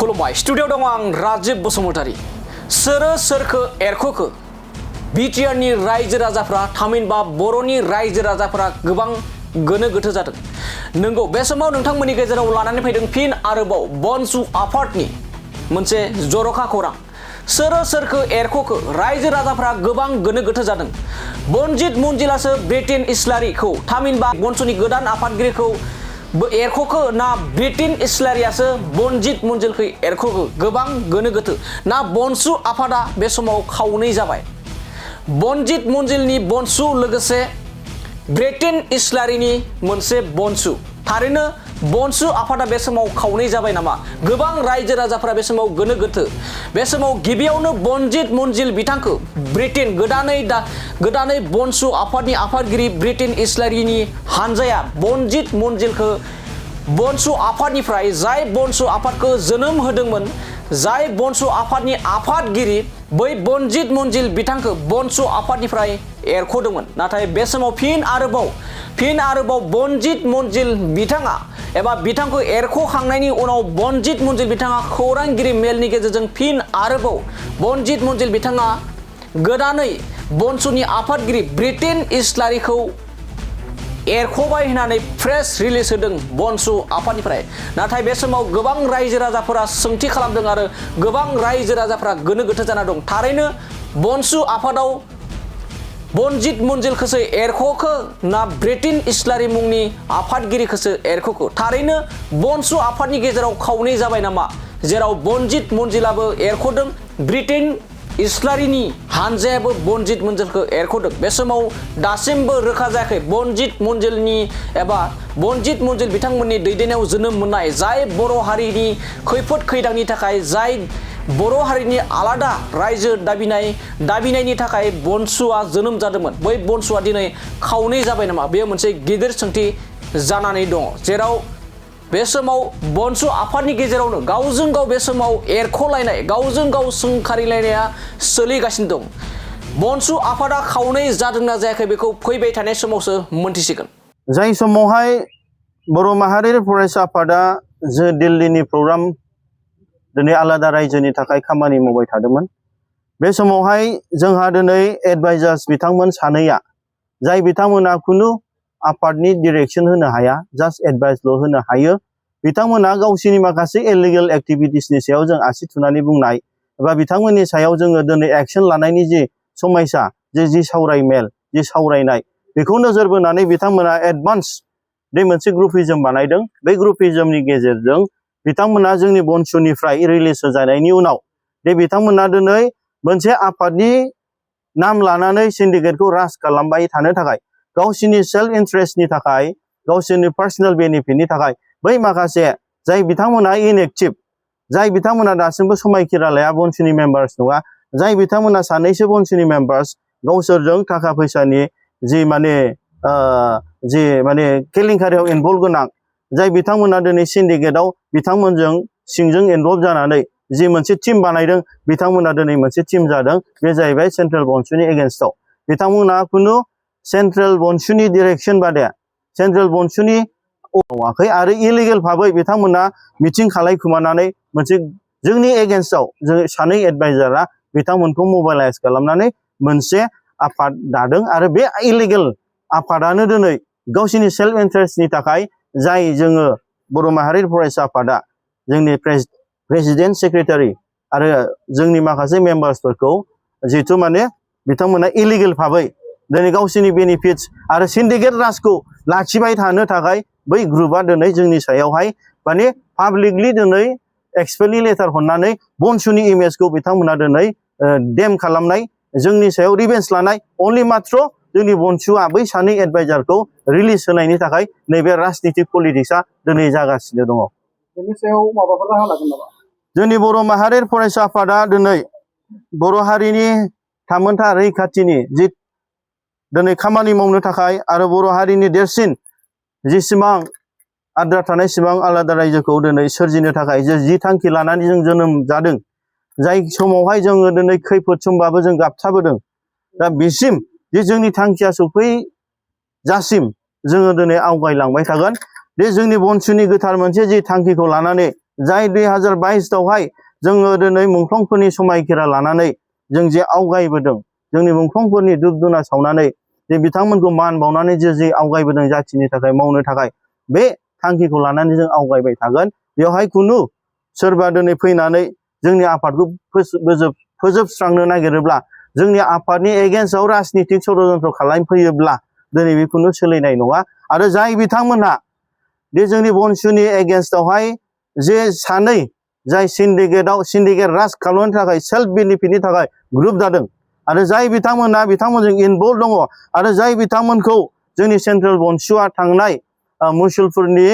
खुलुमबाय स्टुडिअ दङ आं राजिब बसुमतारी सोरो सोरखो एरख'खो बिटिआरनि रायजो राजाफ्रा थामहिनबा बर'नि रायजो राजाफ्रा गोबां गोनो गोथो जादों। नंगौ बे समाव नोंथांमोननि गेजेराव लानानै फैदों फिन आरोबाव बनसु आफादनि मोनसे जर'खा खौरां। सोरो सोरखो एरख'खो रायजो राजाफ्रा गोबां गोनो गोथो जादों। बनजित मन्जिलासो ब्रिटेन इस्लारिखौ थामहिनबा बनसुनि गोदान आफादगिरिखौ एरख'खो ना ब्रिटेन इस्लारियासो बनजित मन्जिलखौ एरख'खो गोबां गोनो गोथो ना बनसु आफादा बे समाव खावनै जाबाय। बनजित मन्जिलनि बनसु लोगोसे ब्रिटेन इस्लारिनि मोनसे बनसु थारैनो बनसु आफादा बे समाव खावनै जाबाय नामा? गोबां रायजो राजाफ्रा बे समाव गोनो गोथो। बे समाव गिबियावनो बनजित मन्जिल बिथांखौ ब्रिटेन गोदानै बनसु आफादनि आफादगिरि ब्रिटेन इस्लारिनि हानजाया बनजित मन्जिलखौ बनसु आफादनिफ्राय जाय बनसु आफादखौ जोनोम होदोंमोन जाय बनसु आफादनि आफादगिरि बै बनजित मन्जिल बिथांखौ बनसु आफादनिफ्राय एरख'दोंमोन। नाथाय बे समाव फिन आरोबाव बनजित मन्जिल बिथाङा एबा बिथांखौ एरख'खांनायनि उनाव बनजित मन्जिल बिथाङा खौरांगिरि मेलनि गेजेरजों फिन आरोबाव बनजित मन्जिल बिथाङा गोदानै बनसुनि आफादगिरि ब्रिटेन इस्लारिखौ एरख'बाय होननानै प्रेस रिलिज होदों बनसु आफादनिफ्राय। नाथाय बे समाव गोबां रायजो राजाफोरा सोंथि खालामदों आरो गोबां रायजो राजाफोरा गोनो गोथो जाना दं। थारैनो बनसु आफादाव बनजित मन्जिलखौसो एरख'खो ना ब्रिटेन इस्लारि मुंनि आफादगिरिखौसो एरख'खो? थारैनो बनसु आफादनि गेजेराव खावनै जाबाय नामा? जेराव बनजित मन्जिलाबो एरख'दों ब्रिटेन इस्लारिनि हानजायाबो बनजित मन्जिलखौ एरख'दों। बे समाव दासिमबो रोखा जायाखै बनजित मन्जिलनि एबा बनजित मन्जिल बिथांमोननि दैदेननायाव जोनोम मोननाय जाय बर' हारिनि खैफोद खैदांनि थाखाय जाय बर' हारिनि आलादा रायजो दाबिनायनि थाखाय बनसुआ जोनोम जादोंमोन बै बनसुआ दिनै खावनै जाबाय नामा? बेयो मोनसे गिदिर सोंथि जानानै दङ। जेराव बे समाव बनसु आफादनि गेजेरावनो गावजों गाव बे समाव एरख'लायनाय गावजों गाव सोंखारिलायनाया सोलिगासिनो दं। बनसु आफादा खावनै जादोंना जायाखै बेखौ फैबाय थानाय समावसो मोनथिसिगोन। जाय समावहाय बर' माहारियारि फरायसा आफादा जो दिल्लीनि प्रग्राम दिनै आलादा रायजोनि थाखाय खामानि मावबाय थादोंमोन। बे समावहाय जोंहा दिनै एडभाइजार्स बिथांमोन सानैया जाय बिथांमोना खुनु आफादनि डिरेक्सन होनो हाया जास्ट एडभाइसल' होनो हायो। बिथांमोना गावसोरनि माखासे इलिगेल एक्टिभिटिसनि सायाव जों आसि थुनानै बुंनाय एबा बिथांमोननि सायाव जोङो दिनै एक्सन लानायनि जि समायसा जि सावरायमेल जि सावरायनाय बेखौ नोजोर बोनानै बिथांमोना एडभान्स बे मोनसे ग्रुपिजम बानायदों। बे ग्रुपिजमनि गेजेरजों बिथांमोना जोंनि बनसुनिफ्राय रिलिज जानायनि उनाव बिथांमोना दिनै मोनसे आफादनि नाम लानानै सिन्डिकेटखौ राज खालामबाय थानो थाखाय गावसोरनि सेल्फ इन्ट्रेस्टनि थाखाय गावसोरनि पार्सनेल बेनिफिटनि थाखाय बै माखासे जाय बिथांमोना इनएक्टिभ जाय बिथांमोना दासिमबो समायखिरा लाया बनसुनि मेम्बार्स नङा जाय बिथांमोना सानैसो बनसुनि मेम्बार्स गावसोरजों थाखा फैसानि जि माने केलेंकारियाव इनभल्भ गोनां जाय बिथांमोना दिनै सिन्डिकेटआव बिथांमोनजों सिंजों इनभल्भ जानानै जि मोनसे टिम बानायदों बिथांमोना दिनै मोनसे टिम जादों। बे जाहैबाय सेन्ट्रेल बनसुनि एगेन्स्टआव। बिथांमोना खुनु सेन्ट्रेल बनसुनि डिरेक्सन बादे सेन्ट्रेल बनसुनि मावाखै आरो इलिगेल भाबै बिथांमोना मिटिं खालायखुमानानै मोनसे जोंनि एगेन्स्टआव जों सानै एडभाइजारा बिथांमोनखौ मबाइलाइज खालामनानै मोनसे आफाद दादों आरो बे इलिगेल आफादानो दिनै गावसोरनि सेल्फ इन्ट्रेस्टनि थाखाय जाय जोङो बर' माहारि फरायसा आफादा जोंनि प्रेसिडेन्ट सेक्रेटारि आरो जोंनि माखासे मेम्बार्सफोरखौ जिहेथु माने बिथांमोना इलिगेल भाबै दिनै गावसोरनि बेनिफिट्स आरो सिन्डिकेट राजखौ लाखिबाय थानो थाखाय बै ग्रुपआ दिनै जोंनि सायावहाय माने पाब्लिकलि दिनै एक्सपेलनि लेटार हरनानै बनसुनि इमेजखौ बिथांमोना दिनै डेम खालामनाय जोंनि सायाव रिभेन्स लानाय अनलि मात्र जोंनि बनसुआ बै सानै एडभाइजारखौ रिलिज होनायनि थाखाय नैबे राजनितिक पलिटिक्सआ दिनै जागासिनो दङ। बेनि सायाव माबाफोर राहा लागोन नामा? जोंनि बर' माहारि फरायसा आफादा दिनै बर' हारिनि थामोनथा रैखाथिनि जि दिनै खामानि मावनो थाखाय आरो बर' हारिनि देरसिन जेसेबां आद्रा थानाय सिबां आलादा रायजोखौ दिनै सोरजिनो थाखाय जि थांखि लानानै जों जोनोम जादों जाय समावहाय जोङो दिनै खैफोद समबाबो जों गाबथाबोदों दा बिसिम जे जोंनि थांखिया सफैजासिम जोङो दिनै आवगायलांबाय थागोन। बे जोंनि बनसुनि गोथार मोनसे जि थांखिखौ लानानै जाय 2022 जोङो दिनै मुंख्लंफोरनि समायखिरा लानानै जों जे आवगायबोदों जोंनि मुंख्लंफोरनि दुब दुना सावनानै जे बिथांमोनखौ मान बावनानै जे आवगायबोदों जाथिनि थाखाय मावनो थाखाय बे थांखिखौ लानानै जों आवगायबाय थागोन। बेवहाय खुनु सोरबा दिनै फैनानै जोंनि आफादखौ फोजोबस्रांनो नागिरोब्ला जोंनि आफादनि एगेन्स्टआव राजनितिक षड्यन्त्र खालामफैयोब्ला दिनै बे खुनु सोलिनाय नङा। आरो जाय बिथांमोनहा बे जोंनि बनसुनि एगेन्स्टआवहाय जे सानै जाय सिन्डिकेट राज खालामनो थाखाय सेल्फ बेनिफिटनि थाखाय ग्रुप जादों आरो जाय बिथांमोनजों इनभल्भ दङ आरो जाय बिथांमोनखौ जोंनि सेन्ट्रेल बनसुआ थांनाय मुसलपुरनि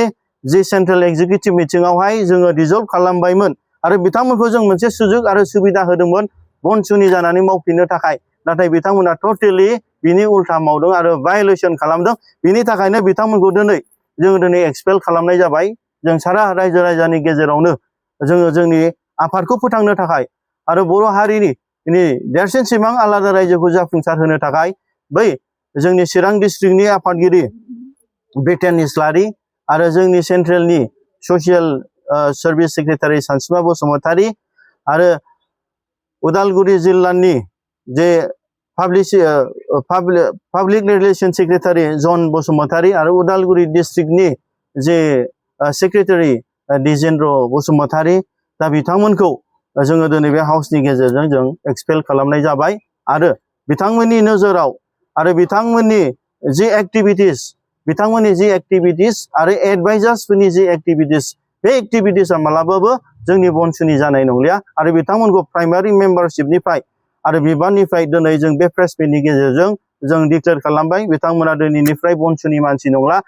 जि सेन्ट्रेल एक्जिकिउटिभ मिटिंआवहाय जोङो डिजल्भ खालामबायमोन आरो बिथांमोनखौ जों मोनसे सुजुग आरो सुबिदा होदोंमोन बनसुनि जानानै मावफिननो थाखाय। नाथाय बिथांमोना टटेलि बिनि उल्था मावदों आरो भायलेसन खालामदों। बिनि थाखायनो बिथांमोनखौ जोङो एक्सपेल खालामनाय जाबाय। जों सारा रायजो राजानि गेजेरावनो जोङो जोंनि आफादखौ फोथांनो थाखाय आरो बर' हारिनि देरसिन सिमां आलादा रायजोखौ जाफुंसार होनो थाखाय बै जोंनि चिरां डिस्ट्रिक्टनि आफादगिरि बिटेन इस्लारि आरो जोंनि सेन्ट्रेलनि ससियेल सार्भिस सेक्रेटारि सानसुमा बसुमतारी आरो उदालगुरि जिल्लानि जे पाब्लिक रिलेसन सेक्रेटारि जन बसुमतारी आरो उदालगुरि डिस्ट्रिक्टनि जे सेक्रेटारि दिजेन्द्र बसुमतारी दा बिथांमोनखौ जोङो दिनै बे हाउसनि गेजेरजों जों एक्सपेल खालामनाय जाबाय। आरो बिथांमोननि नोजोराव आरो बिथांमोननि जि एक्टिभिटिस आरो एडभाइजार्सफोरनि जि एक्टिभिटिस बे एक्टिभिटिसआ मालाबाबो जोंनि बनसुनि जानाय नंलिया आरो बिथांमोनखौ प्राइमारि मेम्बारशिपनिफ्राय आरो बिबाननिफ्राय दिनै जों बे प्रेस मिटनि गेजेरजों जों डिक्लेयार खालामबाय बिथांमोना दिनैनिफ्राय बनसुनि मानसि नंला।